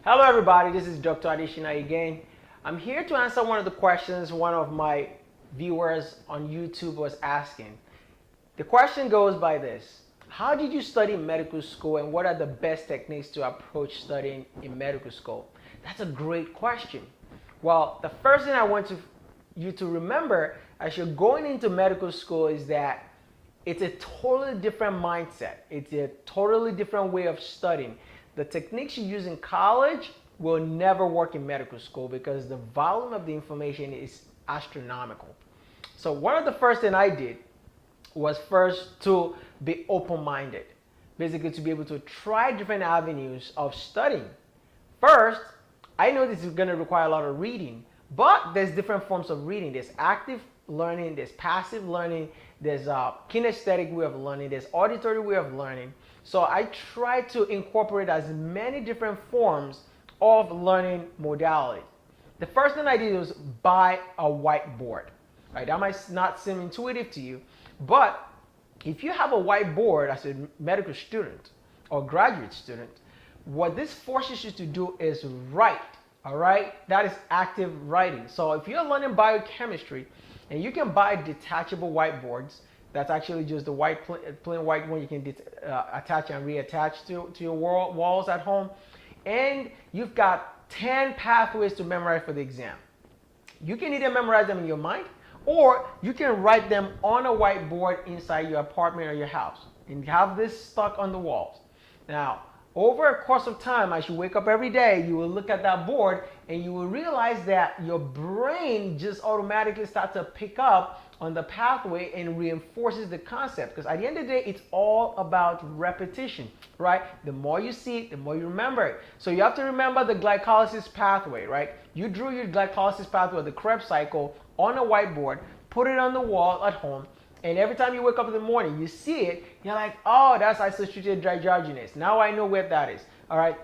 Hello everybody, this is Dr. Adishina again. I'm here to answer one of the questions one of my viewers on YouTube was asking. The question goes by this: how did you study medical school and what are the best techniques to approach studying in medical school? That's a great question. Well, the first thing I want you to remember as you're going into medical school is that it's a totally different mindset. It's a totally different way of studying. The techniques you use in college will never work in medical school because the volume of the information is astronomical. So one of the first things I did was first to be open-minded, basically to be able to try different avenues of studying. First, I know this is going to require a lot of reading, but there's different forms of reading. There's active learning, there's passive learning, there's a kinesthetic way of learning, there's auditory way of learning. So I try to incorporate as many different forms of learning modalities. The first thing I did was buy a whiteboard. Right? That might not seem intuitive to you, but if you have a whiteboard as a medical student or graduate student, what this forces you to do is write. All right, that is active writing. So if you're learning biochemistry, and you can buy detachable whiteboards, that's actually just the plain white one you can attach and reattach to your walls at home. And you've got 10 pathways to memorize for the exam. You can either memorize them in your mind, or you can write them on a whiteboard inside your apartment or your house and have this stuck on the walls. Now, over a course of time, as you wake up every day, you will look at that board and you will realize that your brain just automatically starts to pick up on the pathway and reinforces the concept. Because at the end of the day, it's all about repetition, right? The more you see it, the more you remember it. So you have to remember the glycolysis pathway, right? You drew your glycolysis pathway, the Krebs cycle, on a whiteboard, put it on the wall at home, and every time you wake up in the morning, you see it, you're like, oh, that's isotretinoin dehydrogenase. Now I know where that is. All right,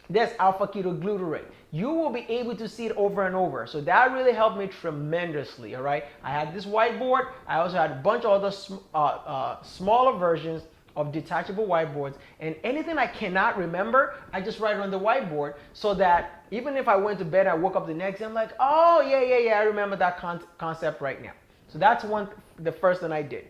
there's alpha-ketoglutarate. You will be able to see it over and over. So that really helped me tremendously. All right, I had this whiteboard. I also had a bunch of other smaller versions of detachable whiteboards. And anything I cannot remember, I just write it on the whiteboard so that even if I went to bed, I woke up the next day, I'm like, oh, yeah, I remember that concept right now. So that's the first thing I did.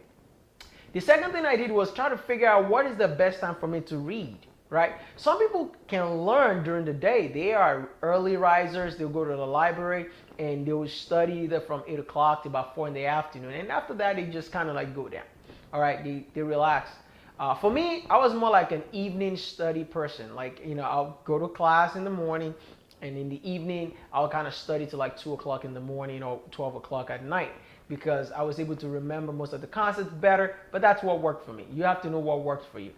The second thing I did was try to figure out what is the best time for me to read, right? Some people can learn during the day. They are early risers. They'll go to the library and they will study either from 8 o'clock to about 4 in the afternoon. And after that, they just kind of like go down. All right, they relax. For me, I was more like an evening study person. Like, I'll go to class in the morning, and in the evening, I'll kind of study till like 2 o'clock in the morning or 12 o'clock at night, because I was able to remember most of the concepts better, but that's what worked for me. You have to know what works for you.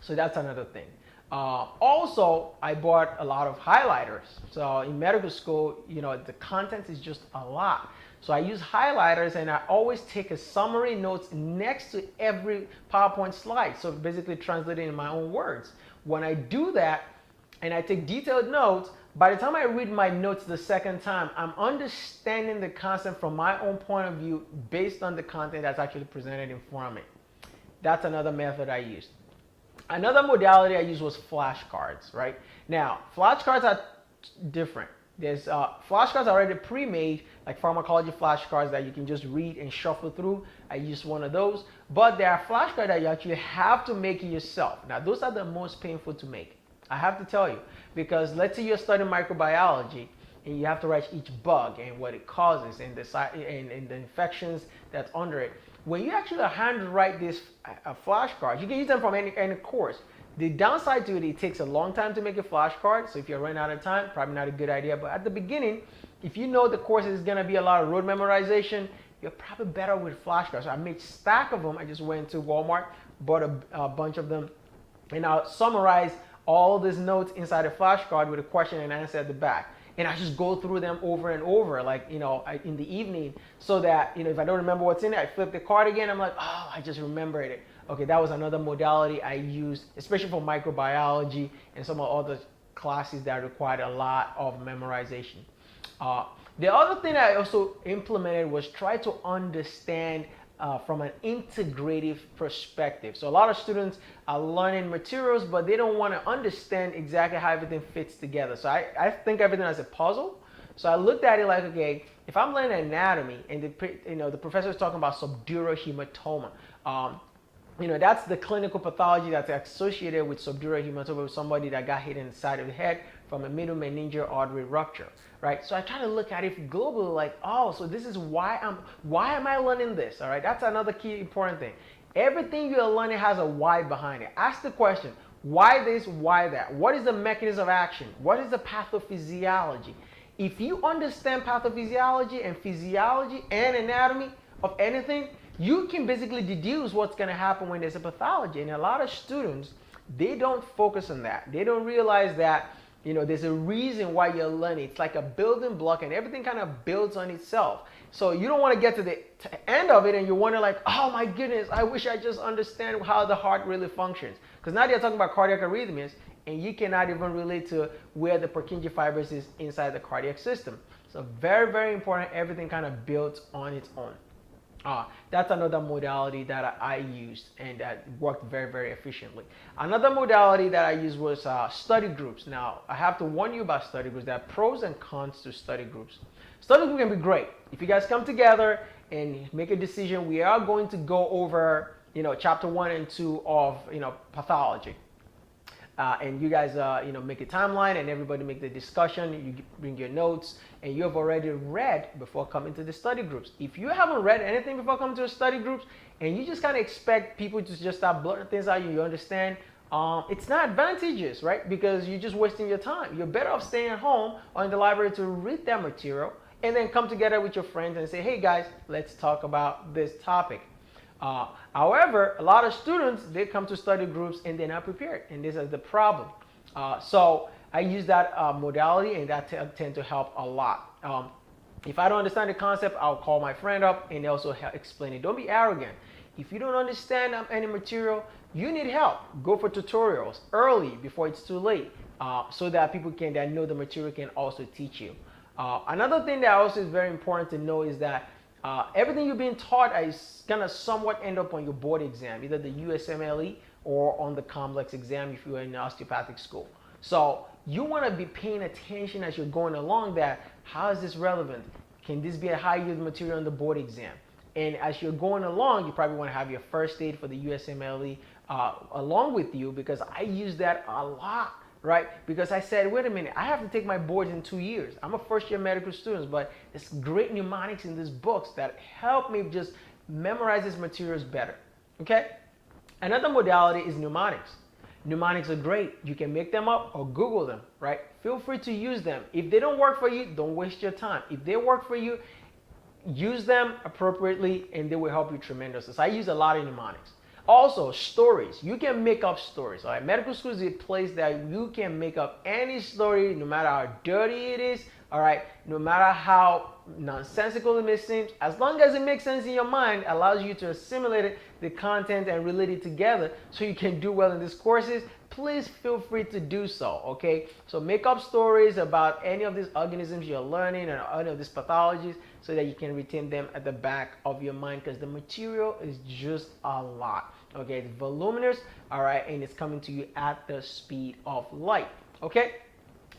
So that's another thing. Also, I bought a lot of highlighters. So in medical school, the content is just a lot. So I use highlighters, and I always take a summary notes next to every PowerPoint slide. So basically translating in my own words. When I do that, and I take detailed notes, by the time I read my notes the second time, I'm understanding the concept from my own point of view based on the content that's actually presented in front of me. That's another method I used. Another modality I used was flashcards, right? Now, flashcards are different. There's flashcards already pre-made, like pharmacology flashcards that you can just read and shuffle through. I used one of those. But there are flashcards that you actually have to make yourself. Now, those are the most painful to make. I have to tell you, because let's say you're studying microbiology and you have to write each bug and what it causes and the infections that's under it. When you actually handwrite these flashcards, you can use them from any course. The downside to it, it takes a long time to make a flashcard. So if you're running out of time, probably not a good idea. But at the beginning, if you know the course is going to be a lot of road memorization, you're probably better with flashcards. So I made a stack of them. I just went to Walmart, bought a bunch of them, and I'll summarize all these notes inside a flashcard with a question and answer at the back. And I just go through them over and over, like, in the evening, so that, if I don't remember what's in it, I flip the card again. I'm like, oh, I just remembered it. Okay, that was another modality I used, especially for microbiology and some of the other classes that required a lot of memorization. The other thing I also implemented was try to understand from an integrative perspective. So a lot of students are learning materials, but they don't want to understand exactly how everything fits together. So I think everything as a puzzle. So I looked at it like, okay, if I'm learning anatomy and the professor is talking about subdural hematoma, that's the clinical pathology that's associated with subdural hematoma, with somebody that got hit in the side of the head from a middle meningeal artery rupture, right? So I try to look at it globally, like, oh, so this is why am I learning this? All right, that's another key important thing. Everything you're learning has a why behind it. Ask the question, why this, why that? What is the mechanism of action? What is the pathophysiology? If you understand pathophysiology and physiology and anatomy of anything, you can basically deduce what's going to happen when there's a pathology. And a lot of students, they don't focus on that. They don't realize that, there's a reason why you're learning. It's like a building block, and everything kind of builds on itself. So you don't want to get to the end of it and you wonder like, oh my goodness, I wish I just understand how the heart really functions. Because now they're talking about cardiac arrhythmias, and you cannot even relate to where the Purkinje fibers is inside the cardiac system. So very, very important. Everything kind of builds on its own. That's another modality that I used, and that worked very, very efficiently. Another modality that I used was study groups. Now, I have to warn you about study groups. There are pros and cons to study groups. Study groups can be great. If you guys come together and make a decision, we are going to go over, chapter 1 and 2 of, pathology. And you guys, make a timeline, and everybody make the discussion. You bring your notes, and you have already read before coming to the study groups. If you haven't read anything before coming to the study groups, and you just kind of expect people to just start blurting things out, you understand, it's not advantageous, right? Because you're just wasting your time. You're better off staying at home or in the library to read that material, and then come together with your friends and say, hey guys, let's talk about this topic. However, a lot of students, they come to study groups and they're not prepared, and this is the problem. So I use that modality, and that tend to help a lot. If I don't understand the concept, I'll call my friend up and also explain it. Don't be arrogant. If you don't understand any material, you need help. Go for tutorials early before it's too late, so that people that know the material can also teach you. Another thing that also is very important to know is that everything you're being taught is gonna somewhat end up on your board exam, either the USMLE or on the complex exam if you're in osteopathic school. So you want to be paying attention as you're going along, that how is this relevant? Can this be a high yield material on the board exam? And as you're going along, you probably want to have your first aid for the USMLE along with you, because I use that a lot. Right? Because I said, wait a minute, I have to take my boards in 2 years. I'm a first-year medical student, but there's great mnemonics in these books that help me just memorize these materials better. Okay? Another modality is mnemonics. Mnemonics are great. You can make them up or Google them, right? Feel free to use them. If they don't work for you, don't waste your time. If they work for you, use them appropriately, and they will help you tremendously. So I use a lot of mnemonics. Also, stories. You can make up stories. All right, medical school is a place that you can make up any story, no matter how dirty it is. All right, no matter how nonsensical it may seem, as long as it makes sense in your mind, allows you to assimilate the content and relate it together, so you can do well in these courses. Please feel free to do so. Okay, so make up stories about any of these organisms you're learning and any of these pathologies, so that you can retain them at the back of your mind, because the material is just a lot. Okay, it's voluminous, all right, and it's coming to you at the speed of light. Okay,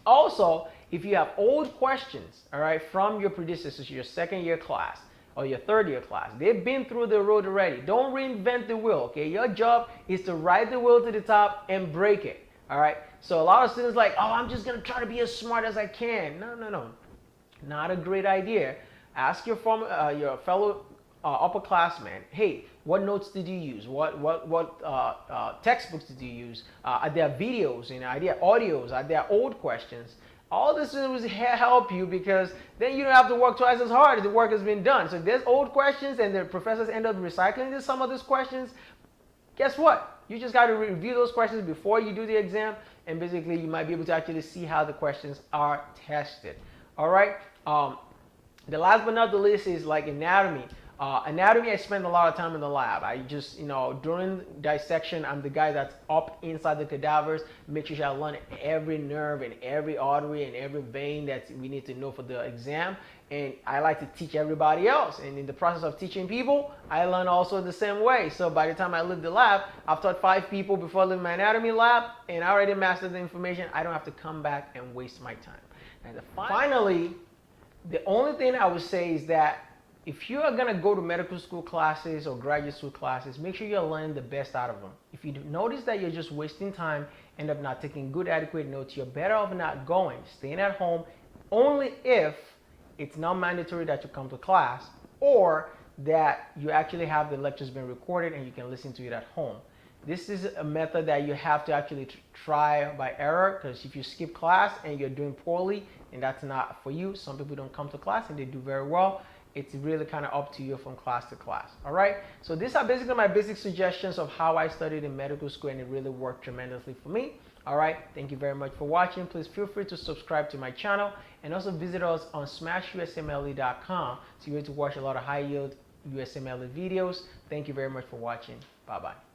also, if you have old questions, all right, from your predecessors, your second-year class or your third-year class, they've been through the road already. Don't reinvent the wheel. Okay, your job is to ride the wheel to the top and break it. All right, so a lot of students like, oh, I'm just gonna try to be as smart as I can. No, not a great idea. Ask your fellow upperclassmen, hey, what notes did you use? What textbooks did you use? Are there videos? Are there audios? Are there old questions? All this will help you, because then you don't have to work twice as hard if the work has been done. So if there's old questions and the professors end up recycling some of these questions, guess what? You just got to review those questions before you do the exam, and basically you might be able to actually see how the questions are tested. All right. The last but not the least is like anatomy. Anatomy, I spend a lot of time in the lab. I just, during dissection, I'm the guy that's up inside the cadavers, make sure I learn every nerve and every artery and every vein that we need to know for the exam. And I like to teach everybody else. And in the process of teaching people, I learn also the same way. So by the time I leave the lab, I've taught 5 people before I leave my anatomy lab, and I already mastered the information. I don't have to come back and waste my time. And finally, the only thing I would say is that if you are going to go to medical school classes or graduate school classes, make sure you're learning the best out of them. If you notice that you're just wasting time, end up not taking good, adequate notes, you're better off not going, staying at home, only if it's not mandatory that you come to class or that you actually have the lectures being recorded and you can listen to it at home. This is a method that you have to actually try by error, because if you skip class and you're doing poorly and that's not for you, some people don't come to class and they do very well. It's really kind of up to you from class to class. All right, so these are basically my basic suggestions of how I studied in medical school, and it really worked tremendously for me. All right, thank you very much for watching. Please feel free to subscribe to my channel and also visit us on smashusmle.com so you're able to watch a lot of high yield USMLE videos. Thank you very much for watching. Bye bye.